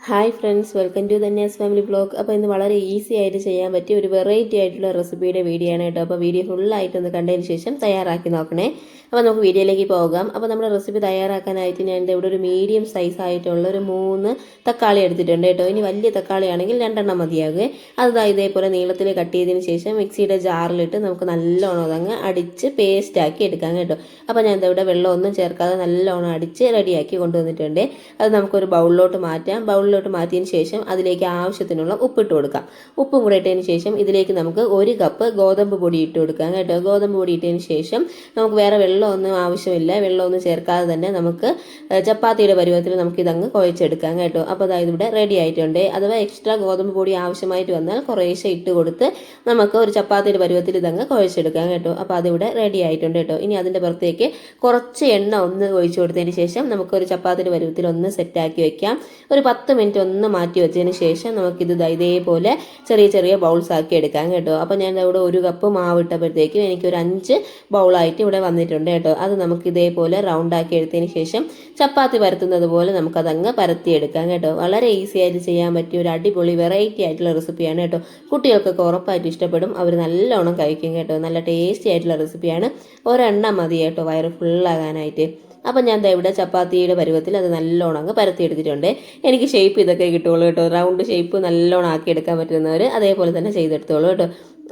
Hi friends, welcome to Dhanya's family vlog. അപ്പോൾ ഇന്ന് വളരെ ഈസി ആയിട്ട് ചെയ്യാൻ പറ്റിയ ഒരു വെറൈറ്റി ആയിട്ടുള്ള റെസിപ്പിയുടെ വീഡിയോ ആണ് കേട്ടോ. അപ്പോൾ വീഡിയോ ഫുള്ളായിട്ടൊന്ന് കണ്ടതിന് ശേഷം തയ്യാറാക്കി നോക്കണേ. അപ്പോൾ നമുക്ക് വീഡിയോയിലേക്ക് പോകാം. അപ്പോൾ നമ്മുടെ റെസിപ്പി തയ്യാറാക്കാനായിട്ട് ഞാൻ ഇവിടെ ഒരു മീഡിയം സൈസ് ആയിട്ടുള്ള ഒരു 3 തക്കാളി എടുത്തിട്ടുണ്ട് കേട്ടോ. ഇനി വലിയ തക്കാളി ആണെങ്കിൽ 2 എണ്ണം മതിയാകുക. അത് ഇതേപോലെ നീളത്തിൽ കട്ട് ചെയ്തതിന് ശേഷം മിക്സിയുടെ ജാറിലിട്ട് നമുക്ക് നല്ലോണം അതങ്ങ് അടിച്ച് പേസ്റ്റ് ആക്കി എടുക്കാം കേട്ടോ. അപ്പോൾ ഞാൻ ഇവിടെ വെള്ളമൊന്നും ചേർക്കാതെ നല്ലോണം അടിച്ച് റെഡിയാക്കി കൊണ്ടുവന്നിട്ടുണ്ട്. അത് നമുക്കൊരു ബൗളിലോട്ട് മാറ്റാം. ബൗളിലോട്ട് മാറ്റിയതിന് ശേഷം അതിലേക്ക് ആവശ്യത്തിനുള്ള ഉപ്പിട്ട് കൊടുക്കാം. ഉപ്പും കൂടെ ഇട്ടതിന് ശേഷം ഇതിലേക്ക് നമുക്ക് 1 കപ്പ് ഗോതമ്പ് പൊടി ഇട്ട് കൊടുക്കാം കേട്ടോ. ഗോതമ്പ് പൊടി ഇട്ടതിന് ശേഷം നമുക്ക് വേറെ വെള്ളമൊന്നും ആവശ്യമില്ല. വെള്ളമൊന്നും ചേർക്കാതെ തന്നെ നമുക്ക് ചപ്പാത്തിയുടെ പരുവത്തിൽ നമുക്ക് ഇതങ്ങ് കുഴച്ചെടുക്കാം കേട്ടോ. അപ്പോൾ അതായത് ഇവിടെ റെഡി ആയിട്ടുണ്ട്. അഥവാ എക്സ്ട്രാ ഗോതമ്പ് പൊടി ആവശ്യമായിട്ട് വന്നാൽ കുറേശ്ശെ ഇട്ട് കൊടുത്ത് നമുക്ക് ഒരു ചപ്പാത്തിയുടെ പരുവത്തിൽ ഇതങ്ങ് കുഴച്ചെടുക്കാം കേട്ടോ. അപ്പോൾ അതിവിടെ റെഡി ആയിട്ടുണ്ട് കേട്ടോ. ഇനി അതിൻ്റെ പുറത്തേക്ക് കുറച്ച് എണ്ണ ഒന്ന് ഒഴിച്ചു കൊടുത്തതിന് ശേഷം നമുക്കൊരു ചപ്പാത്തിയുടെ പരുവത്തിൽ ഒന്ന് സെറ്റാക്കി വെക്കാം. ഒരു 10 മിനിറ്റ് ഒന്ന് മാറ്റി വെച്ചതിന് ശേഷം നമുക്കിത് ഇതേപോലെ ചെറിയ ചെറിയ ബൗൾസ് ആക്കി എടുക്കാം കേട്ടോ. അപ്പോൾ ഞാൻ ഇവിടെ 1 കപ്പ് മാവ് ഇട്ടപ്പോഴത്തേക്കും എനിക്കൊരു 5 ബൗളായിട്ട് ഇവിടെ വന്നിട്ടുണ്ട് കേട്ടോ. അത് നമുക്ക് ഇതേപോലെ റൗണ്ട് ആക്കി എടുത്തതിന് ശേഷം ചപ്പാത്തി പരത്തുന്നത് പോലെ നമുക്കതങ്ങ് പരത്തിയെടുക്കാം കേട്ടോ. വളരെ ഈസി ആയിട്ട് ചെയ്യാൻ പറ്റിയ ഒരു അടിപൊളി വെറൈറ്റി ആയിട്ടുള്ള റെസിപ്പിയാണ് കേട്ടോ. കുട്ടികൾക്കൊക്കെ ഉറപ്പായിട്ട് ഇഷ്ടപ്പെടും. അവർ നല്ലോണം കഴിക്കും കേട്ടോ. നല്ല ടേസ്റ്റി ആയിട്ടുള്ള റെസിപ്പിയാണ്. ഒരെണ്ണം മതി കേട്ടോ വയറ് ഫുള്ളാകാനായിട്ട്. അപ്പം ഞാൻ ഇവിടെ ചപ്പാത്തിയുടെ പരുവത്തിൽ അത് നല്ലോണം അങ്ങ് പരത്തിയെടുത്തിട്ടുണ്ട്. എനിക്ക് ഷേപ്പ് ഇതൊക്കെ കിട്ടുള്ളൂ കേട്ടോ. റൗണ്ട് ഷേപ്പ് നല്ലോണം ആക്കി എടുക്കാൻ പറ്റുന്നവർ അതേപോലെ തന്നെ ചെയ്തെടുത്തോളൂ കേട്ടോ.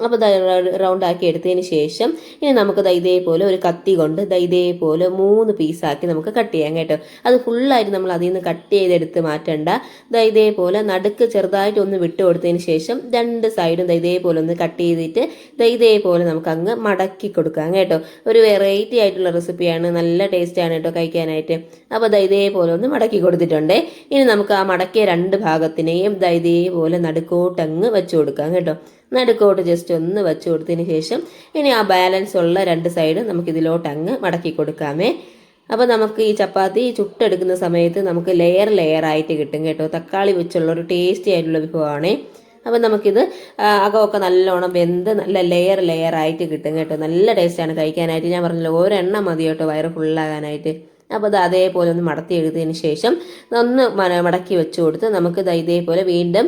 അപ്പോൾ റൗണ്ട് ആക്കി എടുത്തതിന് ശേഷം ഇനി നമുക്ക് ഇതേപോലെ ഒരു കത്തി കൊണ്ട് ഇതേപോലെ 3 പീസാക്കി നമുക്ക് കട്ട് ചെയ്യാം കേട്ടോ. അത് ഫുള്ളായിട്ട് നമ്മൾ അതിൽ നിന്ന് കട്ട് ചെയ്തെടുത്ത് മാറ്റണ്ട. ഇതേപോലെ നടുക്ക് ചെറുതായിട്ട് ഒന്ന് വിട്ട് കൊടുത്തതിന് ശേഷം 2 സൈഡും ഇതേപോലെ ഒന്ന് കട്ട് ചെയ്തിട്ട് ഇതേപോലെ നമുക്ക് അങ്ങ് മടക്കി കൊടുക്കാം കേട്ടോ. ഒരു വെറൈറ്റി ആയിട്ടുള്ള റെസിപ്പിയാണ്. നല്ല ടേസ്റ്റാണ് കേട്ടോ കഴിക്കാനായിട്ട്. അപ്പോൾ ഇതേപോലെ ഒന്ന് മടക്കി കൊടുത്തിട്ടുണ്ട്. ഇനി നമുക്ക് ആ മടക്കിയ 2 ഭാഗത്തിനെയും ഇതേപോലെ നടുക്കോട്ടങ്ങ് വെച്ച് കൊടുക്കാം കേട്ടോ. നടുക്കോട്ട് ജസ്റ്റ് ഒന്ന് വെച്ച് കൊടുത്തതിന് ശേഷം ഇനി ആ ബാലൻസ് ഉള്ള 2 സൈഡും നമുക്ക് ഇതിലോട്ട് അങ്ങ് മടക്കി കൊടുക്കാമേ. അപ്പോൾ നമുക്ക് ഈ ചപ്പാത്തി ചുട്ടെടുക്കുന്ന സമയത്ത് നമുക്ക് ലെയർ ആയിട്ട് കിട്ടും കേട്ടോ. തക്കാളി വെച്ചുള്ള ഒരു ടേസ്റ്റി ആയിട്ടുള്ള വിഭവമാണ്. അപ്പോൾ നമുക്കിത് അകമൊക്കെ നല്ലോണം വെന്ത് നല്ല ലെയർ ആയിട്ട് കിട്ടും കേട്ടോ. നല്ല ടേസ്റ്റാണ് കഴിക്കാനായിട്ട്. ഞാൻ പറഞ്ഞല്ലോ ഒരെണ്ണം മതി കേട്ടോ വയറ് ഫുള്ളാകാനായിട്ട്. അപ്പോൾ അത് അതേപോലെ ഒന്ന് മടത്തി എടുത്തതിന് ശേഷം ഒന്ന് മടക്കി വെച്ച് കൊടുത്ത് നമുക്ക് ഇതേപോലെ വീണ്ടും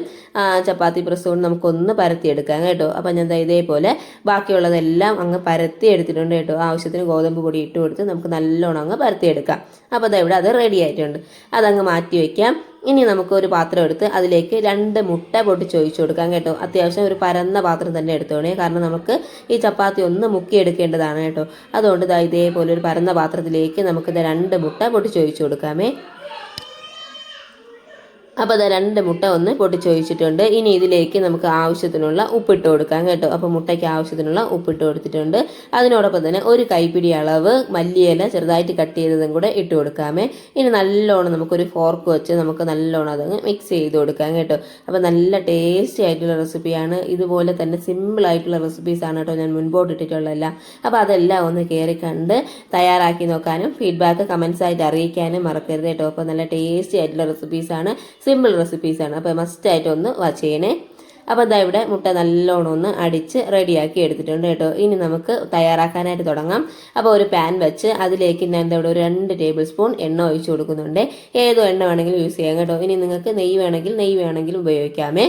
ചപ്പാത്തി പ്രസ് കൊണ്ട് നമുക്കൊന്ന് പരത്തിയെടുക്കാം കേട്ടോ. അപ്പോൾ ഞാൻ ഇതേപോലെ ബാക്കിയുള്ളതെല്ലാം അങ്ങ് പരത്തി എടുത്തിട്ടുണ്ട് കേട്ടോ. ആവശ്യത്തിന് ഗോതമ്പ് പൊടി ഇട്ട് കൊടുത്ത് നമുക്ക് നല്ലോണം അങ്ങ് പരത്തിയെടുക്കാം. അപ്പോൾ ഇവിടെ അത് റെഡി ആയിട്ടുണ്ട്. അതങ്ങ് മാറ്റി വയ്ക്കാം. ഇനി നമുക്ക് ഒരു പാത്രം എടുത്ത് അതിലേക്ക് 2 മുട്ട പൊട്ടിച്ച് ഒഴിച്ചു കൊടുക്കാം കേട്ടോ. അത്യാവശ്യം ഒരു പരന്ന പാത്രം തന്നെ എടുത്തോണേ. കാരണം നമുക്ക് ഈ ചപ്പാത്തി ഒന്ന് മുക്കിയെടുക്കേണ്ടതാണ് കേട്ടോ. അതുകൊണ്ട് ഇതേപോലെ ഒരു പരന്ന പാത്രത്തിലേക്ക് നമുക്ക് 2 മുട്ട പൊട്ടിച്ച് ഒഴിച്ചു കൊടുക്കാമേ. അപ്പോൾ 2 മുട്ട ഒന്ന് പൊട്ടിച്ചൊഴിച്ചിട്ടുണ്ട്. ഇനി ഇതിലേക്ക് നമുക്ക് ആവശ്യത്തിനുള്ള ഉപ്പിട്ട് കൊടുക്കാം കേട്ടോ. അപ്പോൾ മുട്ടയ്ക്ക് ആവശ്യത്തിനുള്ള ഉപ്പിട്ട് കൊടുത്തിട്ടുണ്ട്. അതിനോടൊപ്പം തന്നെ ഒരു കൈപ്പിടി അളവ് മല്ലിയില ചെറുതായിട്ട് കട്ട് ചെയ്തതും കൂടെ ഇട്ട് കൊടുക്കാമേ. ഇനി നല്ലോണം നമുക്കൊരു ഫോർക്ക് വെച്ച് നമുക്ക് നല്ലോണം അതങ്ങ് മിക്സ് ചെയ്ത് കൊടുക്കാം കേട്ടോ. അപ്പോൾ നല്ല ടേസ്റ്റി ആയിട്ടുള്ള റെസിപ്പിയാണ്. ഇതുപോലെ തന്നെ സിമ്പിൾ ആയിട്ടുള്ള റെസിപ്പീസാണ് കേട്ടോ ഞാൻ മുൻപോട്ട് ഇട്ടിട്ടുള്ളതെല്ലാം. അപ്പോൾ അതെല്ലാം ഒന്ന് കയറി കണ്ട് തയ്യാറാക്കി നോക്കാനും ഫീഡ്ബാക്ക് കമൻസ് ആയിട്ട് അറിയിക്കാനും മറക്കരുത് കേട്ടോ. അപ്പോൾ നല്ല ടേസ്റ്റി ആയിട്ടുള്ള റെസിപ്പീസാണ്. സിമ്പിൾ റെസിപ്പീസാണ്. അപ്പോൾ മസ്റ്റായിട്ട് ഒന്ന് വാച്ച് ചെയ്യണേ. അപ്പോൾ ഇവിടെ മുട്ട നല്ലോണം ഒന്ന് അടിച്ച് റെഡിയാക്കി എടുത്തിട്ടുണ്ട് കേട്ടോ. ഇനി നമുക്ക് തയ്യാറാക്കാനായിട്ട് തുടങ്ങാം. അപ്പോൾ ഒരു പാൻ വെച്ച് അതിലേക്ക് ഞാൻ ഇവിടെ ഒരു 2 ടേബിൾ സ്പൂൺ എണ്ണ ഒഴിച്ചു കൊടുക്കുന്നുണ്ട്. ഏതോ എണ്ണ വേണമെങ്കിലും യൂസ് ചെയ്യാം കേട്ടോ. ഇനി നിങ്ങൾക്ക് നെയ്യ് വേണമെങ്കിൽ ഉപയോഗിക്കാമേ.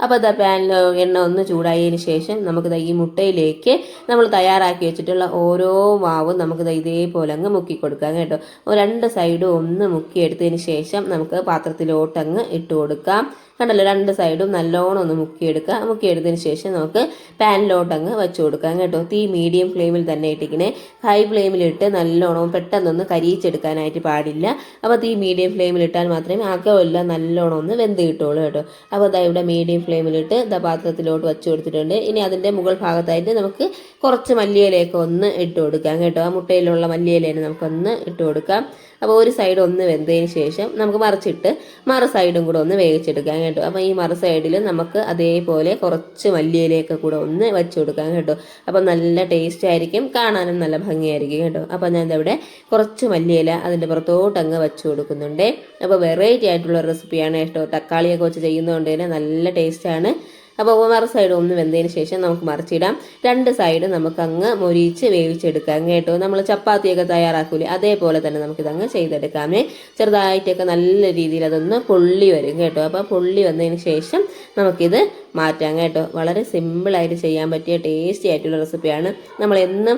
അപ്പോൾ പാനിൽ എണ്ണ ഒന്ന് ചൂടായതിന് ശേഷം നമുക്ക് ഈ മുട്ടയിലേക്ക് നമ്മൾ തയ്യാറാക്കി വെച്ചിട്ടുള്ള ഓരോ മാവും നമുക്ക് ഇതേപോലെ അങ്ങ് മുക്കി കൊടുക്കാം കേട്ടോ. 2 സൈഡും ഒന്ന് മുക്കിയെടുത്തതിന് ശേഷം നമുക്ക് പാത്രത്തിലോട്ടങ്ങ് ഇട്ട് കൊടുക്കാം. കണ്ടല്ലോ 2 സൈഡും നല്ലോണം ഒന്ന് മുക്കിയെടുത്തതിന് ശേഷം നമുക്ക് പാനിലോട്ടങ്ങ് വെച്ച് കൊടുക്കാം കേട്ടോ. തീ മീഡിയം ഫ്ലെയിമിൽ തന്നെ ഇട്ടിങ്ങനെ. ഹൈ ഫ്ലെയിമിലിട്ട് നല്ലോണം പെട്ടെന്നൊന്ന് കരിയിച്ചെടുക്കാനായിട്ട് പാടില്ല. അപ്പോൾ തീ മീഡിയം ഫ്ലെയിമിൽ ഇട്ടാൽ മാത്രമേ അകമെല്ലാം നല്ലോണം ഒന്ന് വെന്ത് കിട്ടുള്ളൂ കേട്ടോ. അപ്പോൾ ഇവിടെ മീഡിയം ഫ്ലെയിമിലിട്ട് പാത്രത്തിലോട്ട് വെച്ച് കൊടുത്തിട്ടുണ്ട്. ഇനി അതിൻ്റെ മുകൾ ഭാഗത്തായിട്ട് നമുക്ക് കുറച്ച് മല്ലിയിലയൊക്കെ ഒന്ന് ഇട്ട് കൊടുക്കാം കേട്ടോ. ആ മുട്ടയിലുള്ള മല്ലിയിലേനെ നമുക്കൊന്ന് ഇട്ട് കൊടുക്കാം. അപ്പോൾ ഒരു സൈഡ് ഒന്ന് വെന്തതിന് ശേഷം നമുക്ക് മറിച്ചിട്ട് മറു സൈഡും കൂടെ ഒന്ന് വേവിച്ചെടുക്കാം കേട്ടോ. അപ്പോൾ ഈ മറു സൈഡിൽ നമുക്ക് അതേപോലെ കുറച്ച് മല്ലിയിലയൊക്കെ കൂടെ ഒന്ന് വെച്ച് കൊടുക്കാം കേട്ടോ. അപ്പോൾ നല്ല ടേസ്റ്റ് ആയിരിക്കും, കാണാനും നല്ല ഭംഗിയായിരിക്കും കേട്ടോ. അപ്പോൾ ഞാൻ ഇവിടെ കുറച്ച് മല്ലിയില അതിൻ്റെ പുറത്തോട്ട് അങ്ങ് വെച്ച് കൊടുക്കുന്നുണ്ട്. അപ്പോൾ വെറൈറ്റി ആയിട്ടുള്ള റെസിപ്പിയാണ് കേട്ടോ. തക്കാളിയൊക്കെ വെച്ച് ചെയ്യുന്നതുകൊണ്ട് തന്നെ നല്ല ടേസ്റ്റാണ്. അപ്പോൾ മറു സൈഡ് ഒന്ന് വെന്തതിന് ശേഷം നമുക്ക് മറിച്ചിടാം. രണ്ട് സൈഡ് നമുക്ക് അങ്ങ് മൊരിച്ച് വേവിച്ചെടുക്കാം കേട്ടോ. നമ്മൾ ചപ്പാത്തിയൊക്കെ തയ്യാറാക്കൂലേ അതേപോലെ തന്നെ നമുക്കിതങ്ങ് ചെയ്തെടുക്കാമേ. ചെറുതായിട്ടൊക്കെ നല്ല രീതിയിൽ അതൊന്ന് പൊള്ളി വരും കേട്ടോ. അപ്പോൾ പൊള്ളി വന്നതിന് ശേഷം നമുക്കിത് മാറ്റാം കേട്ടോ. വളരെ സിമ്പിളായിട്ട് ചെയ്യാൻ പറ്റിയ ടേസ്റ്റി ആയിട്ടുള്ള റെസിപ്പിയാണ്. നമ്മൾ എന്നും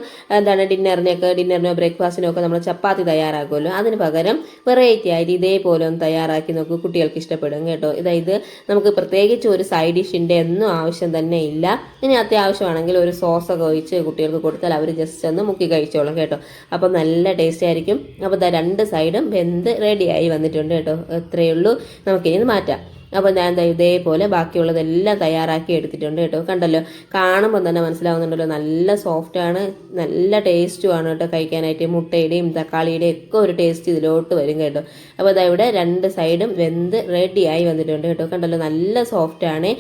ഡിന്നറിനോ ബ്രേക്ക്ഫാസ്റ്റിനോ ഒക്കെ നമ്മൾ ചപ്പാത്തി തയ്യാറാക്കുമല്ലോ, അതിന് പകരം വെറൈറ്റി ആയിട്ട് ഇതേപോലെ ഒന്ന് തയ്യാറാക്കി നോക്കൂ, കുട്ടികൾക്ക് ഇഷ്ടപ്പെടും കേട്ടോ. ഇത് നമുക്ക് പ്രത്യേകിച്ച് ഒരു സൈഡ് ഡിഷിൻ്റെ ഒന്നും ആവശ്യം തന്നെ ഇല്ല. ഇനി അത്യാവശ്യമാണെങ്കിൽ ഒരു സോസൊക്കെ ഒഴിച്ച് കുട്ടികൾക്ക് കൊടുത്താൽ അവർ ജസ്റ്റ് ഒന്ന് മുക്കി കഴിച്ചോളും കേട്ടോ. അപ്പോൾ നല്ല ടേസ്റ്റ് ആയിരിക്കും. അപ്പോൾ രണ്ട് സൈഡും വെന്ത് റെഡിയായി വന്നിട്ടുണ്ട് കേട്ടോ. എത്രയേ ഉള്ളൂ, നമുക്കിനി ഇത് മാറ്റാം. അപ്പോൾ ഞാൻ ഇതേപോലെ ബാക്കിയുള്ളതെല്ലാം തയ്യാറാക്കി എടുത്തിട്ടുണ്ട് കേട്ടോ. കണ്ടല്ലോ, കാണുമ്പോൾ തന്നെ മനസ്സിലാവുന്നുണ്ടല്ലോ, നല്ല സോഫ്റ്റാണ്, നല്ല ടേസ്റ്റുമാണ് കേട്ടോ കഴിക്കാനായിട്ട്. മുട്ടയുടെയും തക്കാളിയുടെയും ഒക്കെ ഒരു ടേസ്റ്റ് ഇതിലോട്ട് വരും കേട്ടോ. അപ്പോൾ ഇവിടെ രണ്ട് സൈഡും വെന്ത് റെഡിയായി വന്നിട്ടുണ്ട് കേട്ടോ. കണ്ടല്ലോ, നല്ല സോഫ്റ്റാണ്,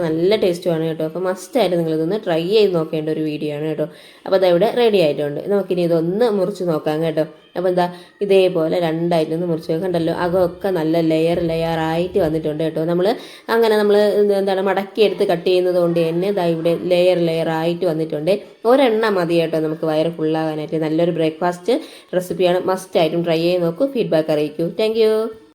നല്ല ടേസ്റ്റുമാണ് കേട്ടോ. അപ്പോൾ മസ്റ്റായിട്ട് നിങ്ങളിതൊന്ന് ട്രൈ ചെയ്ത് നോക്കേണ്ട ഒരു വീഡിയോ ആണ് കേട്ടോ. അപ്പോൾ ഇവിടെ റെഡി ആയിട്ടുണ്ട്. നമുക്കിനി ഇതൊന്ന് മുറിച്ച് നോക്കാം കേട്ടോ. അപ്പോൾ ഇതേപോലെ രണ്ടായിട്ടൊന്ന് മുറിച്ച് കണ്ടല്ലോ, അകമൊക്കെ നല്ല ലെയറായിട്ട് വന്നിട്ടുണ്ട് കേട്ടോ. നമ്മൾ മടക്കിയെടുത്ത് കട്ട് ചെയ്യുന്നത് കൊണ്ട് തന്നെ ഇവിടെ ലെയറായിട്ട് വന്നിട്ടുണ്ട്. ഒരെണ്ണം മതി കേട്ടോ നമുക്ക് വയറ് ഫുള്ളാകാനായിട്ട്. നല്ലൊരു ബ്രേക്ക്ഫാസ്റ്റ് റെസിപ്പിയാണ്, മസ്റ്റായിട്ടും ട്രൈ ചെയ്ത് നോക്കൂ. ഫീഡ്ബാക്ക് അറിയിക്കൂ. താങ്ക്